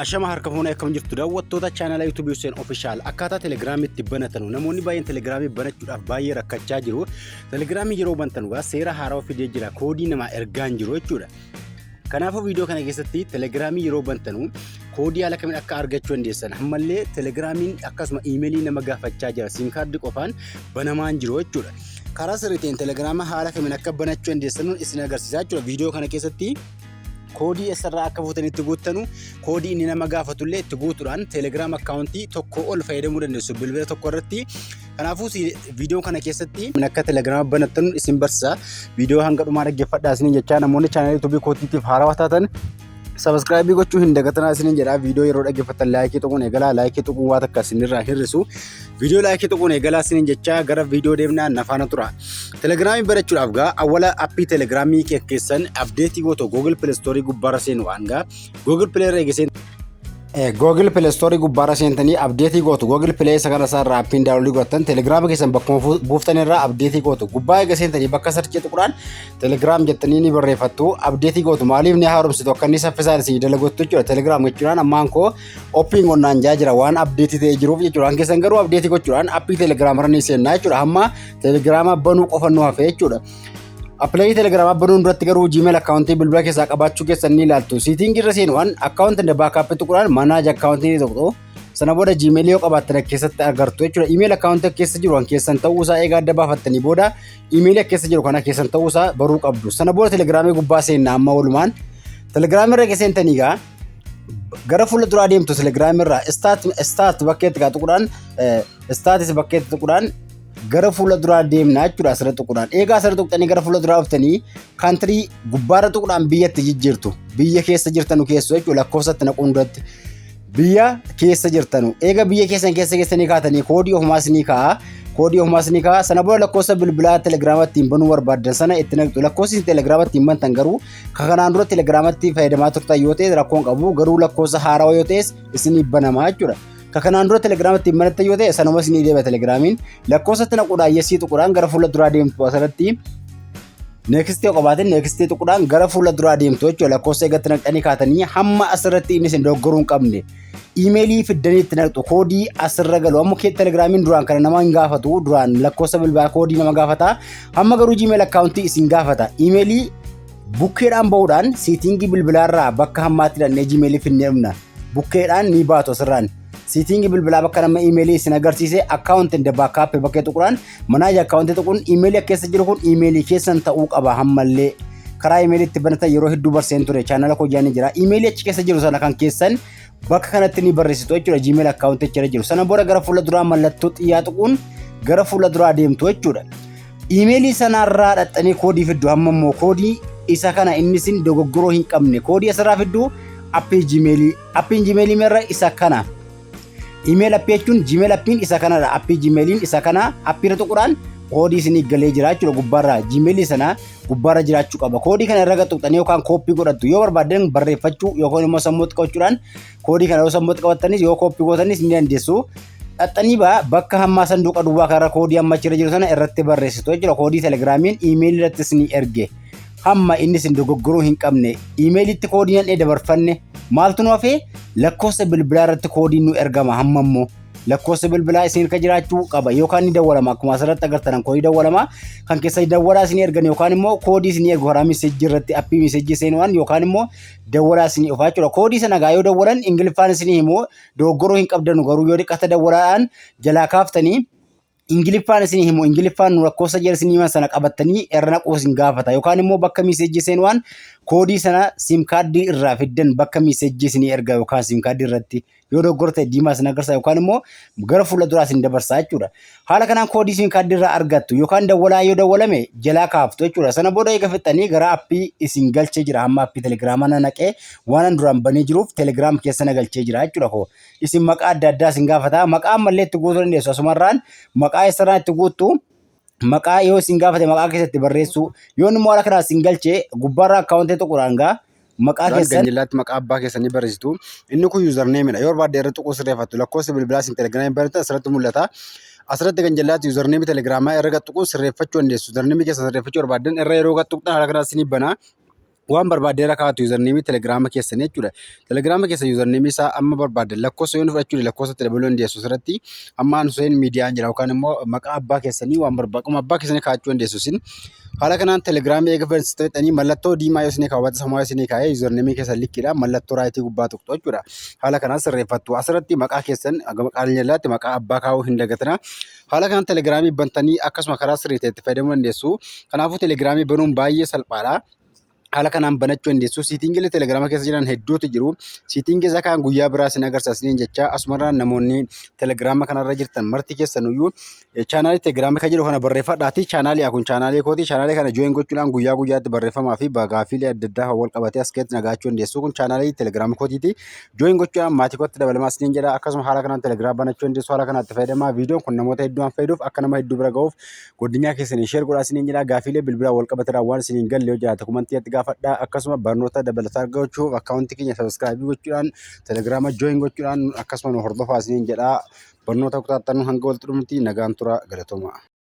Ashama harka fuunee akkam jirtu daawwattoota chaanala YouTube Hussein Official akkaataa Telegraamiitti banatanu namoonni baay'een Telegraamii banachuudhaaf baay'ee rakkachaa jiru. Telegraamii yeroo banatan seera haaraa fidee jira koodii namaa ergaa hin jiru jechuudha. Kanaafuu viidiyoo kana keessatti Telegraamii yeroo banatanu koodii haala kamiin akka argachuu dandeessan ammallee Telegraamiin akkasuma iimeelii nama gaafachaa jira sim kaardii qofaan banamaa hin jiru jechuudha. Karaa sirriitiin Telegraama haala kamiin akka banachuu dandeessan isin agarsiisaa jechuudha. Viidiyoo kana keessatti koodii eessarraa akka fuutanii itti guuttanu koodii inni nama gaafatullee itti guutuudhaan Telegram akkaawuntii tokko ol fayyadamuu dandeessu bilbila tokko irratti. Kanaafuu viidiyoo kana keessatti akka Telegram banattanu isin barsiisa. Viidiyoo hanga dhumaa dhaggeeffadhaa isin jechaa namoonni chaanala YouTube kootiitiif haarawaa taatan subscribe gochuu hin dagatinaa isin jedha. Viidiyoo yeroo dhaggeeffatan laayikii tuquun eegalaa laayikii tuquun waan akka isinirraa hir'isu. Viidiyoo laayikii tuquun eegalaa isin jechaa gara viidiyoo deemnaa nafaana tura. Telegraamii barachuudhaaf gaa awwala appii Telegraamii keessan abdeetii gootu Google Play Store gubbaarra seenu anga Google Play irra eegiseen Google Play Store gubbaarra seentanii abdeetii gootu Google Play isa kana isaarraa appiin daawunloodii godhatan Telegram keessan bakkuma buuftan irraa abdeetii gootu gubbaa eega seentanii bakka sarchii tuquraan Telegram jettanii ni barreeffattu abdeetii gootu maaliif ni haaromsitu akka inni saffisaan isin dalagattu jechuudha. Telegram jechuudhaan ammaan koo oppiin qonnaan jira waan abdeetii ta'ee jiruuf jechuudha. Keessan garuu abdeetii gochuudhaan appii Telegram irra ni seennaa jechuudha. Amma Telegram banuu qofa nu hafe jechuudha. Appilii Telegram banuun duratti garuu Gmail akkaawuntii bilbila keessaa qabaachuu keessan ni ilaaltu. Siitiin irra seenuudhaan akkaawuntii inda baakaappii tuquraan manaaja akkaawuntii ni tuqxu. Sana booda Gmail yoo qabaattan keessatti argattu jechuudha. Email akkaawuntii keessa jiru kan keessan ta'uu isaa eegaa adda baafattanii booda email keessa jiru kana keessan ta'uu isaa baruu qabdu. Sana booda Telegiraamii gubbaa seenna amma walumaan. Telegiraamii irra seentanii gaa gara fuula duraa deemtu Telegiraamii irraa start bakkeetti gaa tuquraan status bakkeetti tuquraan gara fuula duraa deemnaa jechuudha. Asirratti tuquraan eegaa asirratti tuqxanii gara fuula duraa dhuftanii kaantirii gubbaarra tuquraan biyyatti jijjiirtu. Biyya keessa jirtanu keessoo jechuudha. Lakkoofsatti naquun duratti biyya keessa jirtanu eega biyya keessanii kaatanii koodii ofumaas ni kaa'a. Koodii ofumaas ni kaa'a. Sana booda lakkoofsa bilbilaa Telegiraamatti banuu barbaaddan sana itti naqxu. Lakkoofsi Telegiraamatti bantan garuu kanaan dura Telegiraamatti fayyadamaa turtan yoo ta'e rakkoon qabu garuu lakkoofsa haarawaa yoo ta'es isinii banamaa jechuudha. Kanaan dura Telegiraamatti banatan yoo ta'e sanuma isinii deeba Telegiraamiin lakkoofsatti naquudhaan yesii tuquraan gara fuula duraa deemtu. Asirratti next yoo qabaatan next tuquraan gara fuula duraa deemtu jechuudha. Lakkoofsa eegatti naqxanii kaatanii hamma asirratti inni isin dogoggoruu hin qabne iimeelii fiddanii itti naqxu koodii asirra galu. Amma Telegiraamiin duraan kana nama hin gaafatu duraan lakkoofsa bilbilaa koodii nama gaafata hamma garuu Gmail akkaawuntii isin gaafata. Iimeelii bukkeedhaan bahuudhaan siitingii bilbilaarraa bakka hammaatti dhannee Gmailii finnee bukkeedhaan ni baatu asirraan. Siitingii bilbilaa bakka nama iimeelii isin agarsiise akkaawuntii inda baakaappii bakkee tuquraan manaaja akkaawuntii tuquun iimeelii keessa jiru kun iimeelii keessan ta'uu qaba. Hammallee karaa iimeeliitti banatan yeroo hedduu barseen ture chaanala koo jaanii jira. Iimeelii achi keessa jiru sana kan keessan bakka kanatti ni barreessitu jechuudha. Gmail akkaawuntii achi jiru sana booda gara fuula duraa mallattoo xiyyaa tuquun gara fuula duraa deemtu jechuudha. Iimeelii sanarraa dhaxxanii koodii fiddu. Amma immoo koodii isa kana inni isin dogoggoroo hin qabne koodii asirraa fiddu appii Gmailii. Appiin Gmailii meerra isa kana. Email appii jechuun Gmail appiin isa kanadha. Appii Gmailiin isa kana appiirra tuquraan koodii isinii galee jira jechuudha. Gubbaarra Gmailii sana gubbaarra jiraachuu qaba. Koodii kana irra tuqxanii yookaan kooppii godhattu yoo barbaaddan barreeffachuu yookaan immoo sammuutti qabachuudhaan koodii kana yoo sammuutti qabattanis yoo kooppii gootanis ni dandeessu. Dhaxxanii bakka hammaa sanduuqa duwwaa kanarra koodii amma achirra jiru sana irratti barreessitu jechuudha. Koodii Telegiraamiin iimeelii irratti isinii erge hamma inni isin dogoggoruu hin qabne iimeeliitti koodii nan dabarfanne maaltu nu hafee lakkoofsa bilbilaa irratti koodiin nu ergama. Hamma immoo lakkoofsa bilbilaa isin ka jiraachuu qaba yookaan ni dawwalama. Akkuma asirratti agartan koodii dawwalama kan keessa dawwalaa isin ergan yookaan immoo koodii isin ergu karaa meesseejii irratti appii meesseejii seenuudhaan yookaan immoo dawwalaa isin dhufaa jechuudha. Koodii sana gaa yoo dawwalan Ingiliffaan isin himoo dogoggoruu hin qabdanu garuu yoo dhiqata dawwalaadhaan jalaa kaaftanii Ingiliffaan isin himu Ingiliffaan lakkoofsa jala isin himan sana qabattanii irra naquu isin gaafata yookaan immoo bakka meesseejii seenuudhaan koodii sana sim kaardii irraa fiddan bakka meesseejii isin erga yookaan sim kaardii irratti yoo dogoggorte diimaa isin agarsiisa yookaan immoo gara fuula duraa isin dabarsaa jechuudha. Haala kanaan koodii sim kaardii irraa argattu yookaan dawwalaa yoo dawwalame jalaa kaaftu jechuudha. Sana booda eega fixxanii gara appii isin galchee jira. Amma appii Telegiraamaa naqee waan duraan banee jiruuf Telegiraam keessa na galchee jira jechuudha. Koo isin maqaa adda addaa isin gaafata. Maqaa ammallee itti guutuu dandeessu. Asumarraan maqaa eessarraa itti guuttu maqaa yoo isin gaafate maqaa keessatti barreessu yoo immoo haala kanaa isin galchee gubbaarraa akkaawuntii tuquraan gaa maqaa keessan ganjilaatti maqaa abbaa keessanii barreessitu. Inni kun yuuzarneemidha. Yoo barbaadde irratti tuquu sirreeffattu lakkoofsa bilbilaa isin Telegiraamii barreessitan asirratti mul'ata. Asirratti ganjilaatti yuuzarneemii Telegiraamaa irra tuquu sirreeffachuu dandeessu. Yuuzarneemii keessa sirreeffachuu barbaaddan irra yeroo tuqxan haala kanaa isinii bana. waan barbaadeera kaatu username telegraama keessanii jechuudha. Telegraama keessa username isaa amma barbaade lakkoofsa yoo fudhachuu lakkoofsa dabaluu dandeessu irratti amma Anuseen miidiyaan jira yookaan immoo maqaa abbaa keessanii waan barbaaquma abbaa keessanii kaachuu dandeessu sin haala kanaan telegraamii eega fayyadamtanii mallattoo diimaa yoo isinii kaawwate samaa yoo isinii kaa'ee username keessa likkiidha mallattoo raayitii gubbaa tuqxu jechuudha. Haala kanaan sirreeffattu asirratti maqaa keessan maqaan jalatti maqaa abbaa kaa'uu hin dagatina. Haala kanaan telegraamii bantanii akkasuma karaa sirrii ta'e itti fayyadamuu dandeessu. Kanaafuu telegraamii banuun baay'ee salphaadha. Haala kanaan banachuu dandeessu. Siitingii telegraama keessa jiran hedduutu jiru. Siitingii isaa kan guyyaa biraa isin agarsiisaniin jecha asumarraan namoonni telegraama kanarra jirtan marti keessanuyyuu chaanaalii telegraama kan jiru kana barreeffadhaati. Chaanaalii kun chaanaalii kooti. Chaanaalii kana join gochuudhaan guyyaa guyyaatti barreeffamaa fi gaafiilee adda addaa wal qabatee as keessatti nagaachuu dandeessu. Kun chaanaalii telegraama kootiiti. Join gochuudhaan maatii kootti dabalamaa isiniin jedha. Akkasuma haala kanaan telegraama banachuu dandeessu. Haala kanatti fayyadamaa. Viidiyoon kun namoota hedduu fayyaduuf akka nama hedduu bira ga'uuf godinyaa keessanii share godhaa isiniin jedha. Gaafiilee bilbilaa wal qabateedhaan waan isiniin galle yoo jiraate komantiitti gaafadhaa. Akkasuma barnoota dabalataa argachuuf akkaawuntii keenya subscribe gochuudhaan telegraama join gochuudhaan akkasuma nu hordofaa isiniin jedha. Barnoota kutaattanuu hanga walitti dhufnutti nagaan tura galatooma.